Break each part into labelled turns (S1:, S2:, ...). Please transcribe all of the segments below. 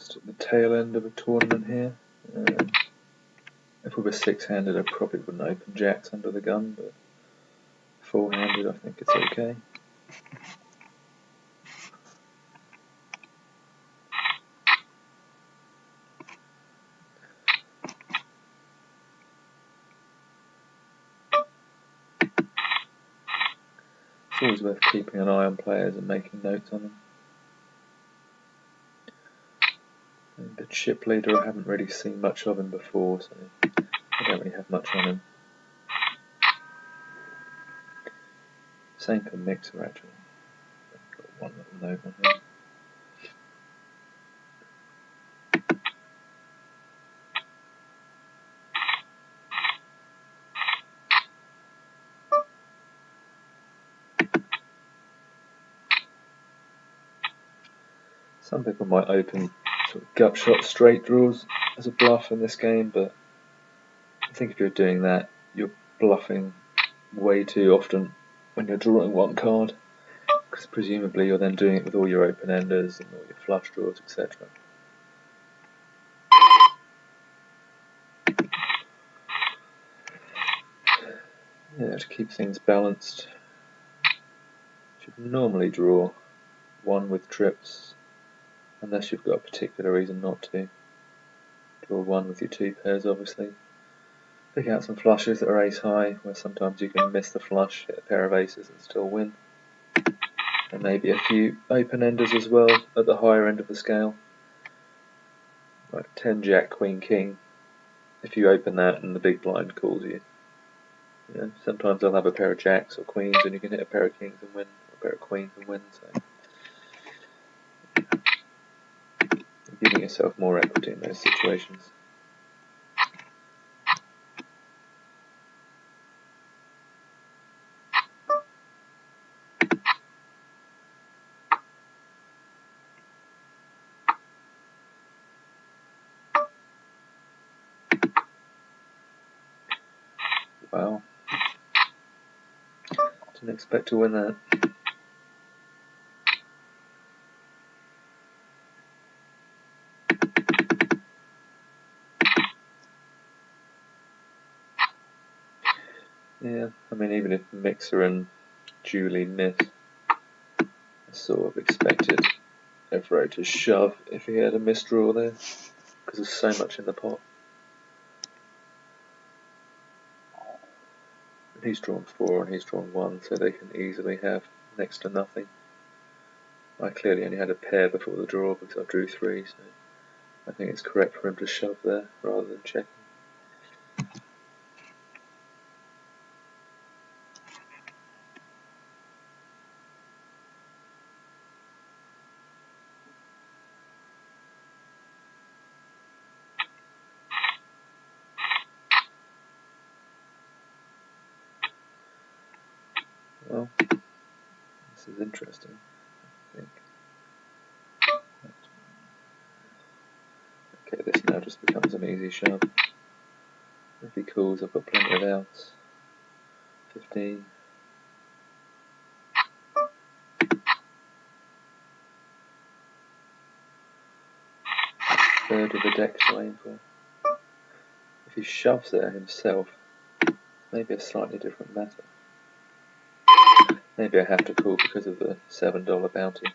S1: Just at the tail end of a tournament here. If we were six-handed, I probably wouldn't open jacks under the gun, but four-handed, I think it's okay. It's always worth keeping an eye on players and making notes on them. And the chip leader, I haven't really seen much of him before, so I don't really have much on him. Same for mixer, actually. I've got one little note on him. Some people might open sort of gut shot straight draws as a bluff in this game, but I think if you're doing that, you're bluffing way too often when you're drawing one card, because presumably you're then doing it with all your open-enders and all your flush draws, etc. Yeah, to keep things balanced, you should normally draw one with trips, unless you've got a particular reason not to. Draw one with your two pairs, obviously. Pick out some flushes that are ace high, where sometimes you can miss the flush, hit a pair of aces and still win. And maybe a few open-enders as well at the higher end of the scale. Like 10 jack, queen, king. If you open that and the big blind calls you, sometimes they'll have a pair of jacks or queens and you can hit a pair of kings and win, or a pair of queens and win. So you're giving yourself more equity in those situations. Wow. Didn't expect to win that. Yeah, I mean, even if Mixer and Julie miss, I sort of expected Evro to shove if he had a misdraw there, because there's so much in the pot. And he's drawn 4 and he's drawn 1, so they can easily have next to nothing. I clearly only had a pair before the draw because I drew 3, so I think it's correct for him to shove there rather than checking. Well, this is interesting, I think. Okay, this now just becomes an easy shove. If he calls, I've got plenty of outs. 15. Third of the deck to aim for. If he shoves there himself, maybe a slightly different matter. Maybe I have to call because of the $7 bounty.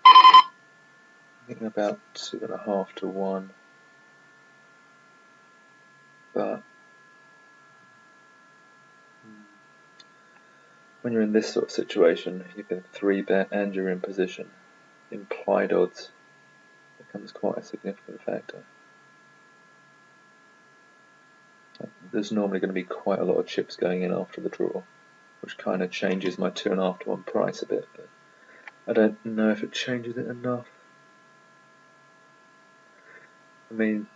S1: I think about 2.5 to 1. But when you're in this sort of situation, you can 3-bet and you're in position. Implied odds becomes quite a significant factor. There's normally going to be quite a lot of chips going in after the draw, which kind of changes my 2.5 to 1 price a bit, but I don't know if it changes it enough. I mean,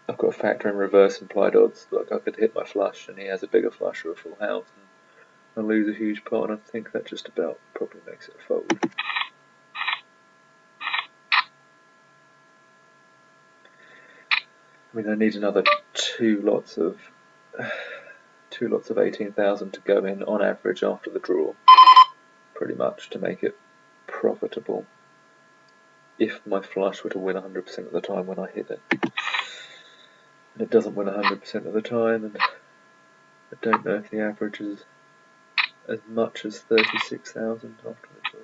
S1: I've got a factor in reverse implied odds, like I could hit my flush and he has a bigger flush or a full house and I lose a huge pot, and I think that just about probably makes it a fold. I mean, I need another two lots of 2 lots of 18,000 to go in on average after the draw, pretty much, to make it profitable if my flush were to win 100% of the time when I hit it. And it doesn't win 100% of the time, and I don't know if the average is as much as 36,000 after the draw.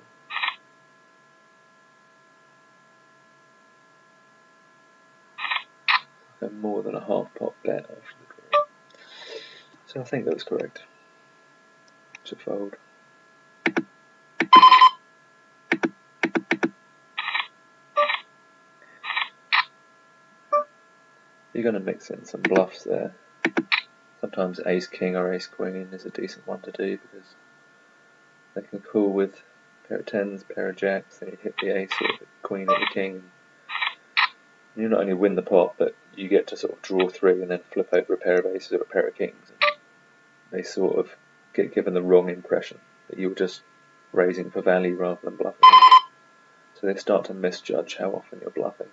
S1: So more than a half pot bet after the draw. So I think that's correct. To fold. You're going to mix in some bluffs there. Sometimes ace king or ace queen is a decent one to do because they can call with a pair of tens, pair of jacks, then you hit the ace or the queen or the king. You not only win the pot, but you get to sort of draw 3 and then flip over a pair of aces or a pair of kings. And they sort of get given the wrong impression that you were just raising for value rather than bluffing. So they start to misjudge how often you're bluffing.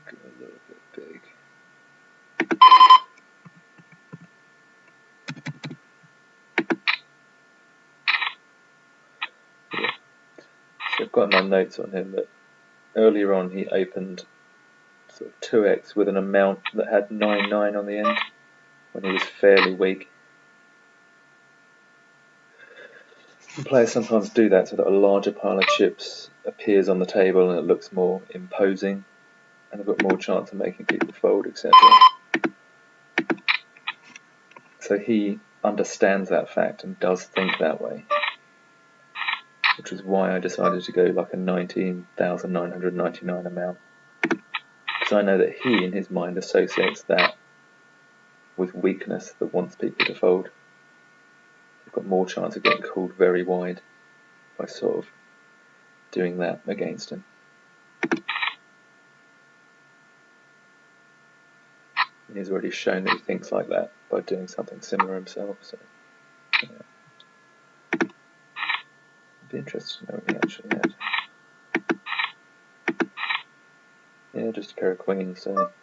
S1: A little bit big. Yeah. So I've got in my notes on him that earlier on he opened sort of 2x with an amount that had 9-9 on the end when he was fairly weak. And players sometimes do that so that a larger pile of chips appears on the table and it looks more imposing, and they've got more chance of making people fold, etc. So he understands that fact and does think that way, which is why I decided to go like a 19,999 amount, because I know that he in his mind associates that with weakness that wants people to fold. You've got more chance of getting called very wide by sort of doing that against him. And he's already shown that he thinks like that by doing something similar himself. So yeah. It'd be interesting to know what he actually had. Yeah, just a pair of queens, so it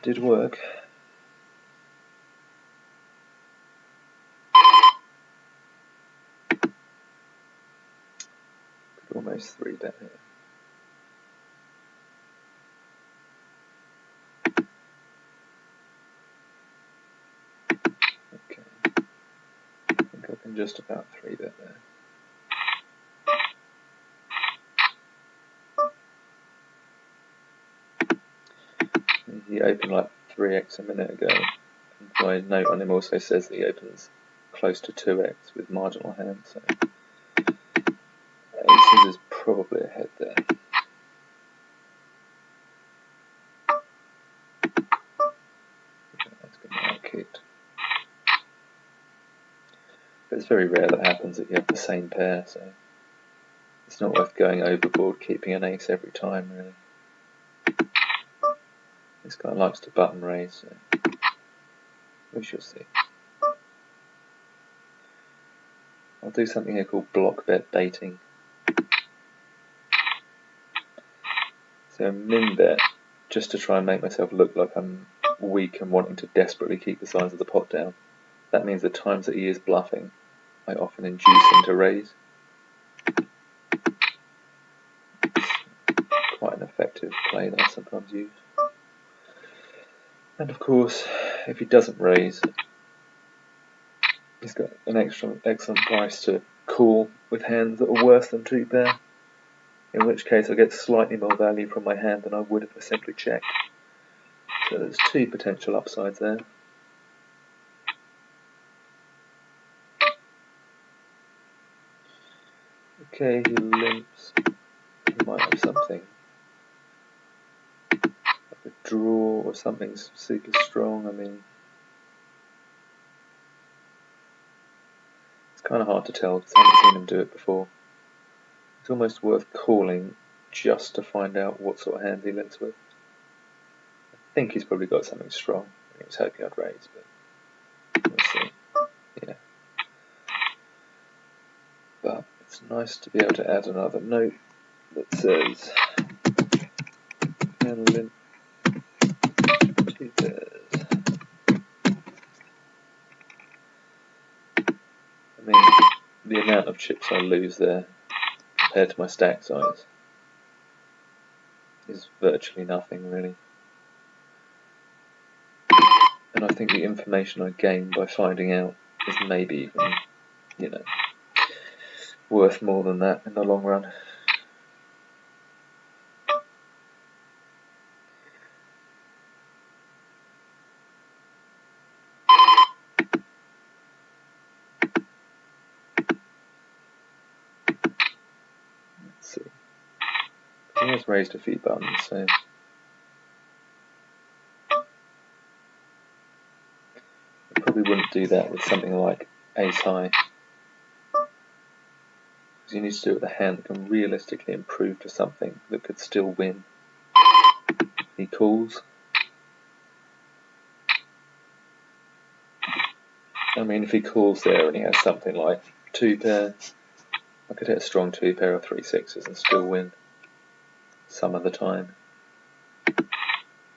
S1: did work. Could almost 3-bet here. Okay. I think I can just about 3-bet there. He opened like 3x a minute ago. And my note on him also says that he opens close to 2x with marginal hands. So aces is probably ahead there. That's going to be out-kicked. But it's very rare that happens that you have the same pair, so it's not worth going overboard keeping an ace every time, really. This guy likes to button raise, so we shall see. I'll do something here called block bet baiting. So min bet, just to try and make myself look like I'm weak and wanting to desperately keep the size of the pot down. That means the times that he is bluffing, I often induce him to raise. It's quite an effective play that I sometimes use. And of course, if he doesn't raise, he's got an excellent price to call with hands that are worse than 2-pair, in which case I get slightly more value from my hand than I would if I simply checked. So there's 2 potential upsides there. Okay, he limps. He might have something like a draw or something super strong. I mean, It's kind of hard to tell because I haven't seen him do it before. It's almost worth calling just to find out what sort of hand he limps with. I think he's probably got something strong. He was hoping I'd raise, but we'll see. Yeah. But it's nice to be able to add another note that says can limp 2 pairs. I mean, the amount of chips I lose there compared to my stack size is virtually nothing, really. And I think the information I gain by finding out is maybe even, worth more than that in the long run. Let's see. He has raised a few buttons, so I probably wouldn't do that with something like ace high, because you need to do it with a hand that can realistically improve to something that could still win. He calls. I mean, if he calls there and he has something like 2 pair, I could hit a strong 2 pair or 3 sixes and still win some of the time.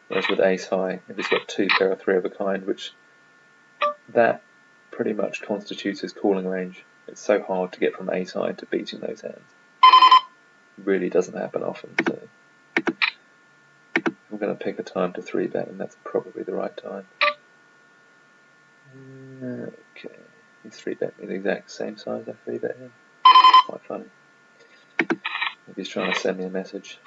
S1: Whereas with ace high, if he's got 2 pair or 3 of a kind, which that pretty much constitutes his calling range. It's so hard to get from ace high to beating those hands. It really doesn't happen often, so if I'm going to pick a time to 3-bet, and that's probably the right time. Okay, he's 3-bet me the exact same size I 3-bet him. Quite funny. Maybe he's trying to send me a message.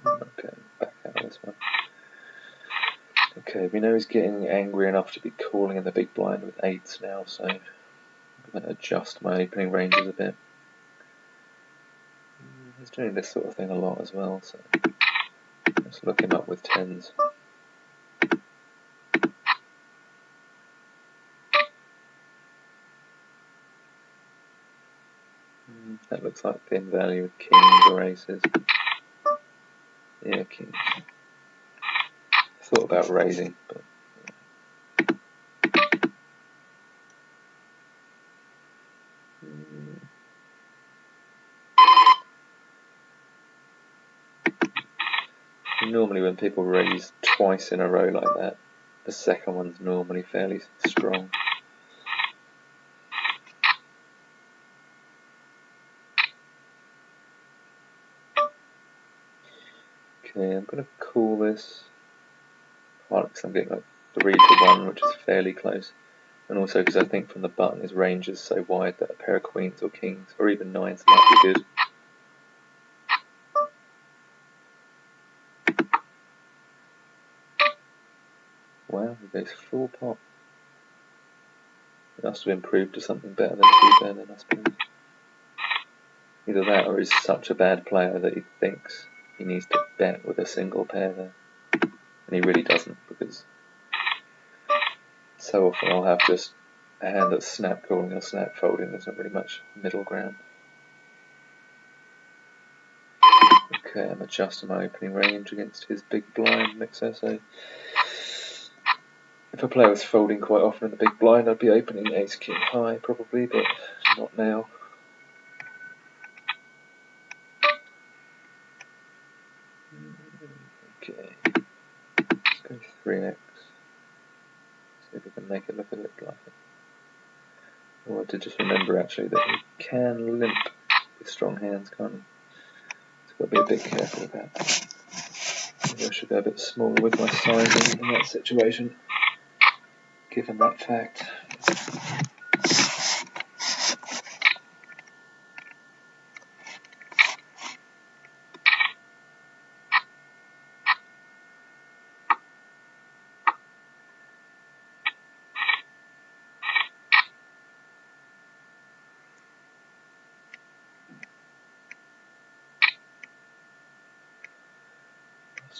S1: Okay, back out of this one. Okay, we know he's getting angry enough to be calling in the big blind with 8s now, so I'm going to adjust my opening ranges a bit. He's doing this sort of thing a lot as well, so let's look him up with 10s. That looks like thin value with kings or aces. Yeah, kings. Thought about raising, but normally when people raise twice in a row like that, the second one's normally fairly strong. Okay, I'm going to call this partly because I'm getting like 3-1, which is fairly close, and also because I think from the button his range is so wide that a pair of queens or kings or even 9s might be good. Wow, he goes full pot. He must have improved to something better than 2-pair then, I suppose. Either that or he's such a bad player that he thinks he needs to bet with a single pair there. And he really doesn't, because so often I'll have just a hand that's snap calling or snap folding. There's not really much middle ground. Okay, I'm adjusting my opening range against his big blind mixer, so if a player was folding quite often in the big blind, I'd be opening ace king high probably, but not now. Okay, let's go 3x. See if we can make it look a bit like it. I want to just remember actually that he can limp with strong hands, can't he? So I've got to be a bit careful with that. Maybe I should go a bit smaller with my sizing in that situation, given that fact.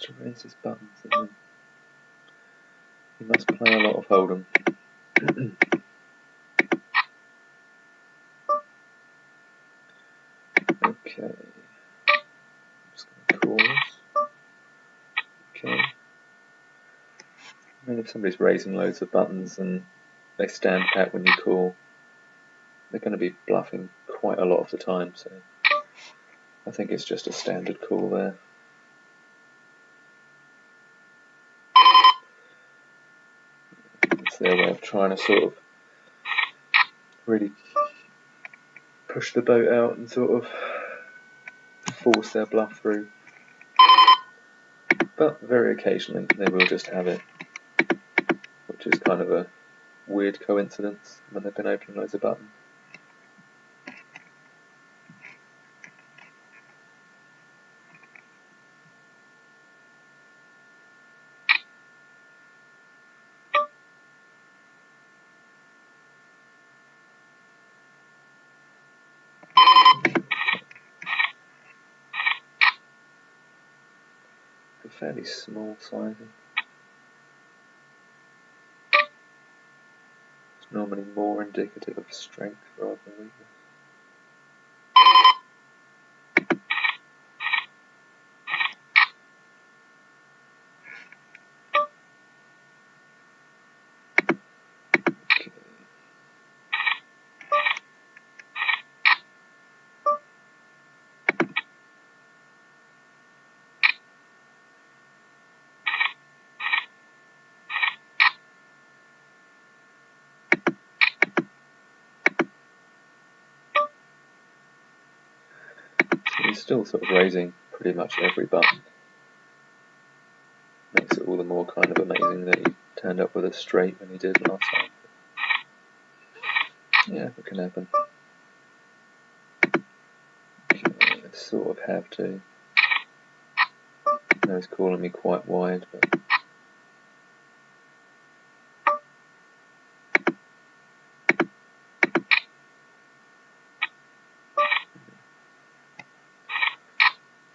S1: to raise his buttons, and then he must play a lot of hold'em. Okay, I'm just going to call this. Okay. I mean, if somebody's raising loads of buttons and they stand pat when you call, they're going to be bluffing quite a lot of the time, so I think it's just a standard call there. It's their way of trying to sort of really push the boat out and sort of force their bluff through. But very occasionally they will just have it, which is kind of a weird coincidence when they've been opening loads of buttons. A fairly small sizing. It's normally more indicative of strength rather than weakness. He's still sort of raising pretty much every button. Makes it all the more kind of amazing that he turned up with a straight when he did last time. Yeah, it can happen. Okay, I sort of have to. I know he's calling me quite wide, but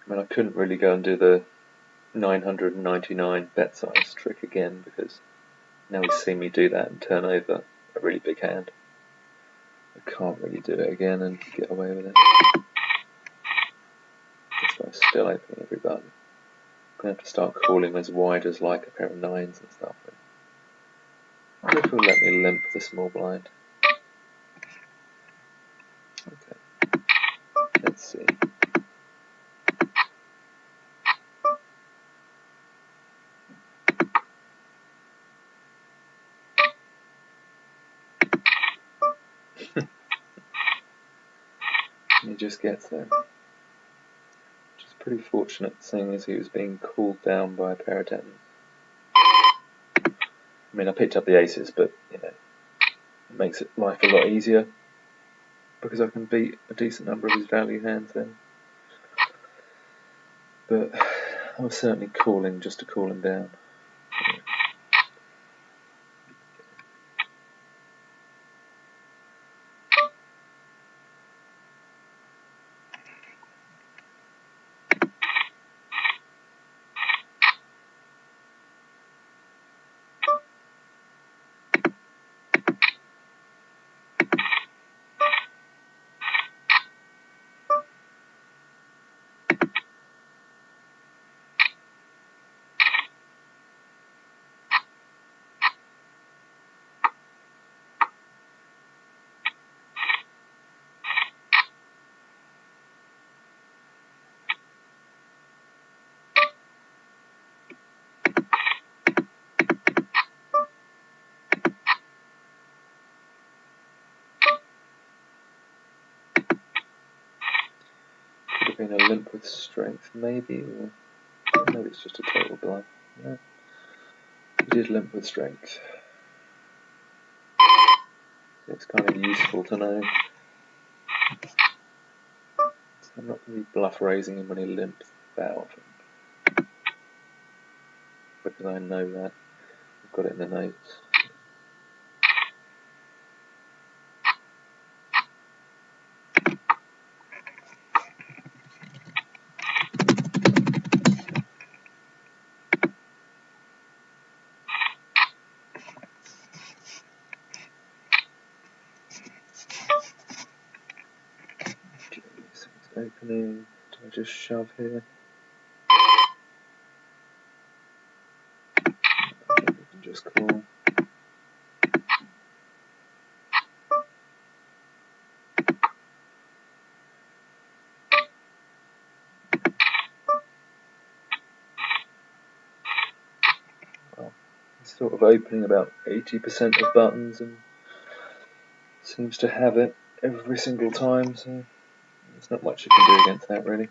S1: I mean, I couldn't really go and do the 999 bet size trick again because now he's seen me do that and turn over a really big hand. I can't really do it again and get away with it. This guy's still opening every button. I'm going to have to start calling as wide as like a pair of nines and stuff. I wonder if he'll let me limp the small blind. Okay, let's see. He just gets there. Which is pretty fortunate, seeing as he was being cooled down by a pair of tens. I mean, I picked up the aces, but, you know, it makes life a lot easier because I can beat a decent number of his value hands then. But I was certainly calling just to cool him down. Been a limp with strength, maybe, or maybe it's just a total bluff. No, he did limp with strength. It's kind of useful to know. So I'm not going to be bluff raising him when he limps that often, because I know that. I've got it in the notes. opening. Do I just shove here? I think we can just call. Well, he's sort of opening about 80% of buttons and seems to have it every single time, so there's not much you can do against that, really.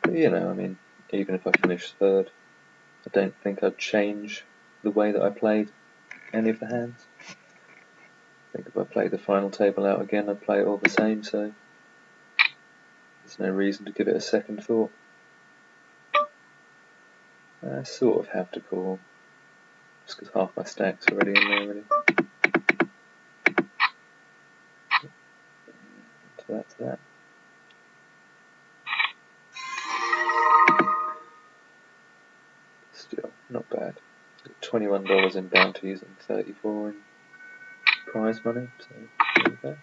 S1: But you know, I mean, even if I finish third, I don't think I'd change the way that I played any of the hands. I think if I played the final table out again, I'd play it all the same, so there's no reason to give it a second thought. I sort of have to call, just because half my stack's already in there, really. So that's that. Still, not bad. $21 in bounties and 34 in prize money, so there we go.